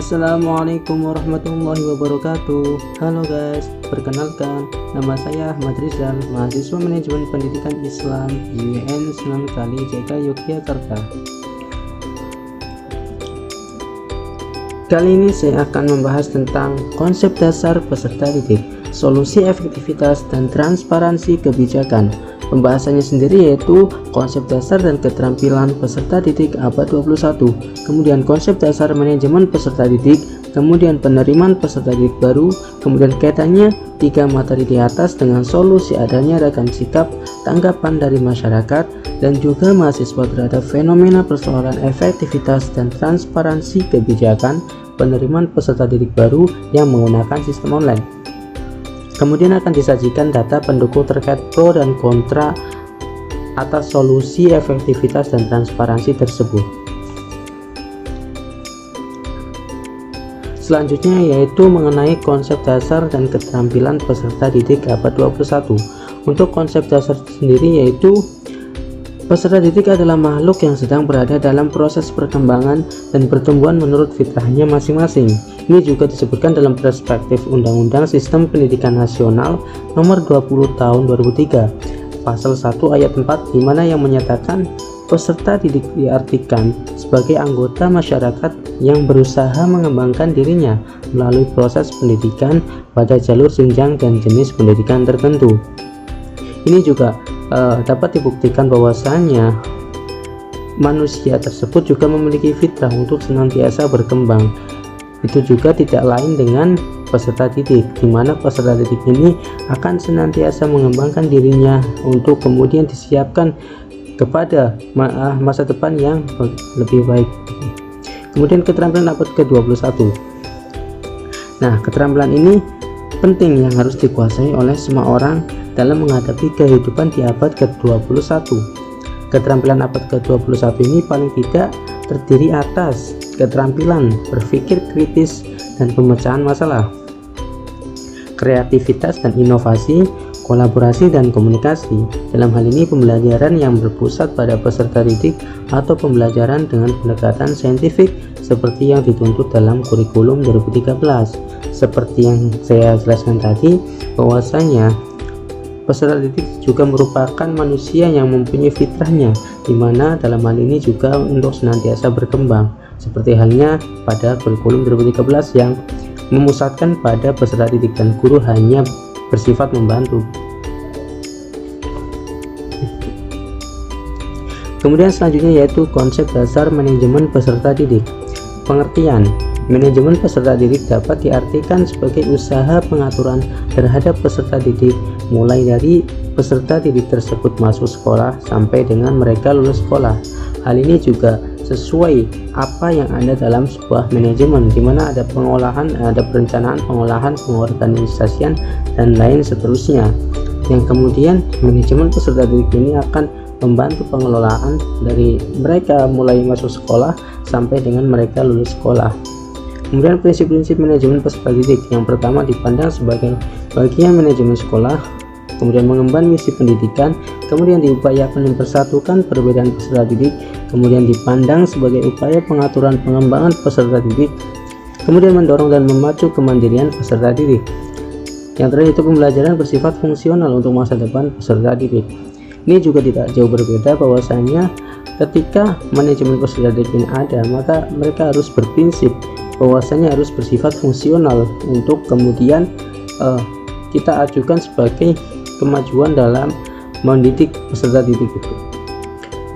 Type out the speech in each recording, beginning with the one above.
Assalamualaikum warahmatullahi wabarakatuh. Halo guys, perkenalkan nama saya Ahmad Rizal, mahasiswa manajemen pendidikan Islam UIN Sunan Kalijaga Yogyakarta. Kali ini saya akan membahas tentang konsep dasar peserta didik, solusi efektivitas dan transparansi kebijakan. Pembahasannya sendiri yaitu konsep dasar dan keterampilan peserta didik abad 21, kemudian konsep dasar manajemen peserta didik, kemudian penerimaan peserta didik baru, kemudian kaitannya 3 materi di atas dengan solusi adanya ragam sikap tanggapan dari masyarakat dan juga mahasiswa terhadap fenomena persoalan efektivitas dan transparansi kebijakan penerimaan peserta didik baru yang menggunakan sistem online. Kemudian akan disajikan data pendukung terkait pro dan kontra atas solusi efektivitas dan transparansi tersebut. Selanjutnya yaitu mengenai konsep dasar dan keterampilan peserta didik abad 21. Untuk konsep dasar sendiri yaitu peserta didik adalah makhluk yang sedang berada dalam proses perkembangan dan pertumbuhan menurut fitrahnya masing-masing. Ini juga disebutkan dalam perspektif Undang-Undang Sistem Pendidikan Nasional Nomor 20 Tahun 2003, Pasal 1 Ayat 4, di mana yang menyatakan peserta didik diartikan sebagai anggota masyarakat yang berusaha mengembangkan dirinya melalui proses pendidikan pada jalur jenjang dan jenis pendidikan tertentu. Ini juga dapat dibuktikan bahwasanya manusia tersebut juga memiliki fitrah untuk senantiasa berkembang. Itu juga tidak lain dengan peserta didik, di mana peserta didik ini akan senantiasa mengembangkan dirinya untuk kemudian disiapkan kepada masa depan yang lebih baik. Kemudian keterampilan abad ke-21. Nah, keterampilan ini penting yang harus dikuasai oleh semua orang dalam menghadapi kehidupan di abad ke-21. Keterampilan abad ke-21 ini paling tidak terdiri atas keterampilan berpikir kritis dan pemecahan masalah, kreativitas dan inovasi, kolaborasi dan komunikasi. Dalam hal ini pembelajaran yang berpusat pada peserta didik atau pembelajaran dengan pendekatan saintifik seperti yang dituntut dalam kurikulum 2013. Seperti yang saya jelaskan tadi, bahwasanya peserta didik juga merupakan manusia yang mempunyai fitrahnya, di mana dalam hal ini juga untuk senantiasa berkembang, seperti halnya pada kurikulum 2013 yang memusatkan pada peserta didik dan guru hanya bersifat membantu. Kemudian selanjutnya yaitu konsep dasar manajemen peserta didik. Pengertian manajemen peserta didik dapat diartikan sebagai usaha pengaturan terhadap peserta didik mulai dari peserta didik tersebut masuk sekolah sampai dengan mereka lulus sekolah. Hal ini juga sesuai apa yang ada dalam sebuah manajemen, di mana ada pengolahan, ada perencanaan, pengolahan, pengorganisasian dan lain seterusnya. Yang kemudian manajemen peserta didik ini akan membantu pengelolaan dari mereka mulai masuk sekolah sampai dengan mereka lulus sekolah. Kemudian prinsip-prinsip manajemen peserta didik, yang pertama dipandang sebagai bagian manajemen sekolah, kemudian mengemban misi pendidikan, kemudian diupayakan mempersatukan perbedaan peserta didik, kemudian dipandang sebagai upaya pengaturan pengembangan peserta didik, kemudian mendorong dan memacu kemandirian peserta didik. Yang terakhir itu pembelajaran bersifat fungsional untuk masa depan peserta didik. Ini juga tidak jauh berbeda, bahwasanya ketika manajemen peserta didik ini ada, maka mereka harus berprinsip bahwasanya harus bersifat fungsional untuk kemudian kita ajukan sebagai kemajuan dalam mendidik peserta didik itu.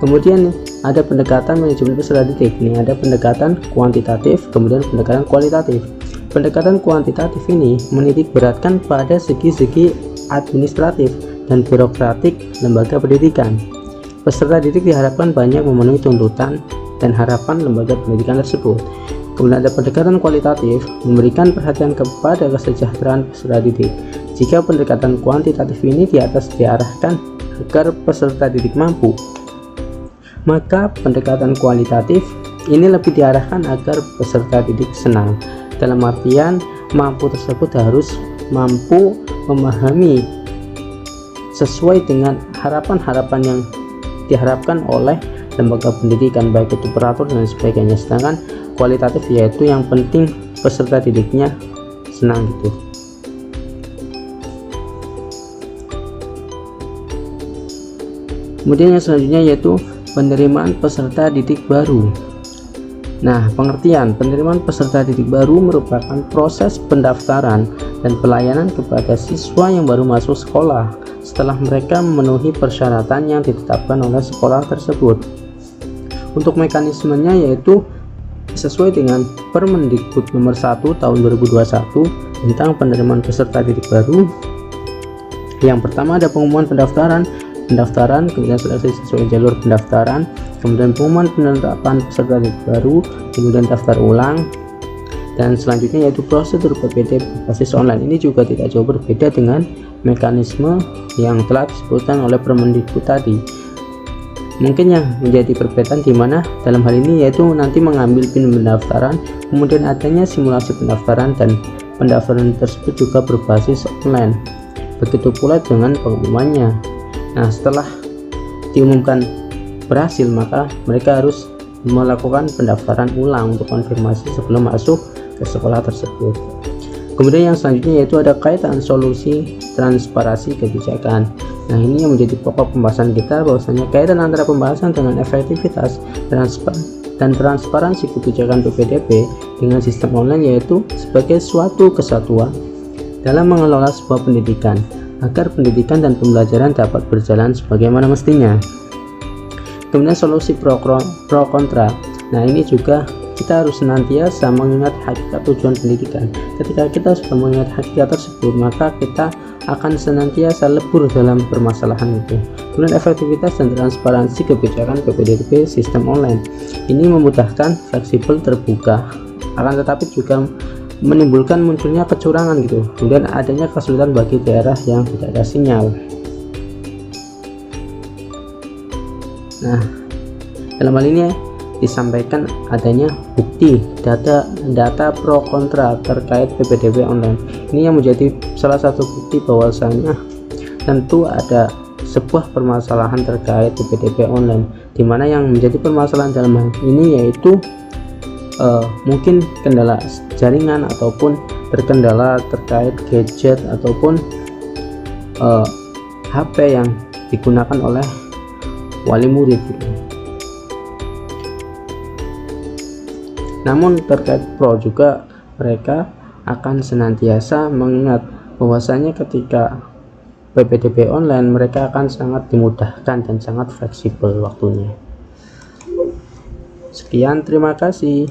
Kemudian ada pendekatan manajemen peserta didik. Ini ada pendekatan kuantitatif, kemudian pendekatan kualitatif. Pendekatan kuantitatif ini menitik beratkan pada segi-segi administratif dan birokratik lembaga pendidikan. Peserta didik diharapkan banyak memenuhi tuntutan dan harapan lembaga pendidikan tersebut. Kemudian ada pendekatan kualitatif, memberikan perhatian kepada kesejahteraan peserta didik. Jika pendekatan kuantitatif ini di atas diarahkan agar peserta didik mampu, maka pendekatan kualitatif ini lebih diarahkan agar peserta didik senang. Dalam artian mampu tersebut harus mampu memahami sesuai dengan harapan-harapan yang diharapkan oleh lembaga pendidikan, baik itu peraturan dan sebagainya. Sedangkan kualitatif, yaitu yang penting peserta didiknya senang gitu. Kemudian yang selanjutnya yaitu penerimaan peserta didik baru. Nah, pengertian penerimaan peserta didik baru merupakan proses pendaftaran dan pelayanan kepada siswa yang baru masuk sekolah setelah mereka memenuhi persyaratan yang ditetapkan oleh sekolah tersebut. Untuk mekanismenya yaitu sesuai dengan Permendikbud nomor 1 tahun 2021 tentang penerimaan peserta didik baru. Yang pertama ada pengumuman pendaftaran, kemudian seleksi sesuai jalur pendaftaran, kemudian pengumuman penetapan peserta didik baru, kemudian daftar ulang, dan selanjutnya yaitu prosedur PPDB berbasis online. Ini juga tidak jauh berbeda dengan mekanisme yang telah disebutkan oleh Permendikbud tadi. Mungkin yang menjadi perbedaan di mana dalam hal ini yaitu nanti mengambil PIN pendaftaran, kemudian adanya simulasi pendaftaran, dan pendaftaran tersebut juga berbasis online. Begitu pula dengan pengumumannya. Nah, setelah diumumkan berhasil, maka mereka harus melakukan pendaftaran ulang untuk konfirmasi sebelum masuk ke sekolah tersebut. Kemudian yang selanjutnya yaitu ada kaitan solusi transparansi kebijakan. Nah, ini yang menjadi pokok pembahasan kita, bahwasanya kaitan antara pembahasan dengan efektivitas dan transparansi kebijakan PPDB dengan sistem online yaitu sebagai suatu kesatuan dalam mengelola sebuah pendidikan agar pendidikan dan pembelajaran dapat berjalan sebagaimana mestinya. Kemudian solusi pro kontra. Nah, ini juga kita harus senantiasa mengingat hakikat tujuan pendidikan. Ketika kita sudah mengingat hakikat tersebut, maka kita akan senantiasa lebur dalam permasalahan itu. Kemudian efektivitas dan transparansi kebijakan PPDB sistem online. Ini memudahkan, fleksibel, terbuka, akan tetapi juga menimbulkan munculnya kecurangan gitu. Kemudian adanya kesulitan bagi daerah yang tidak ada sinyal. Nah, dalam hal ini disampaikan adanya bukti data pro kontra terkait PPDB online. Ini yang menjadi salah satu bukti bahwasanya tentu ada sebuah permasalahan terkait PPDB online, dimana yang menjadi permasalahan dalam hal ini yaitu mungkin kendala jaringan ataupun terkendala terkait gadget ataupun HP yang digunakan oleh wali murid gitu. Namun terkait pro juga mereka akan senantiasa mengingat bahwasanya ketika PPDB online mereka akan sangat dimudahkan dan sangat fleksibel waktunya. Sekian, terima kasih.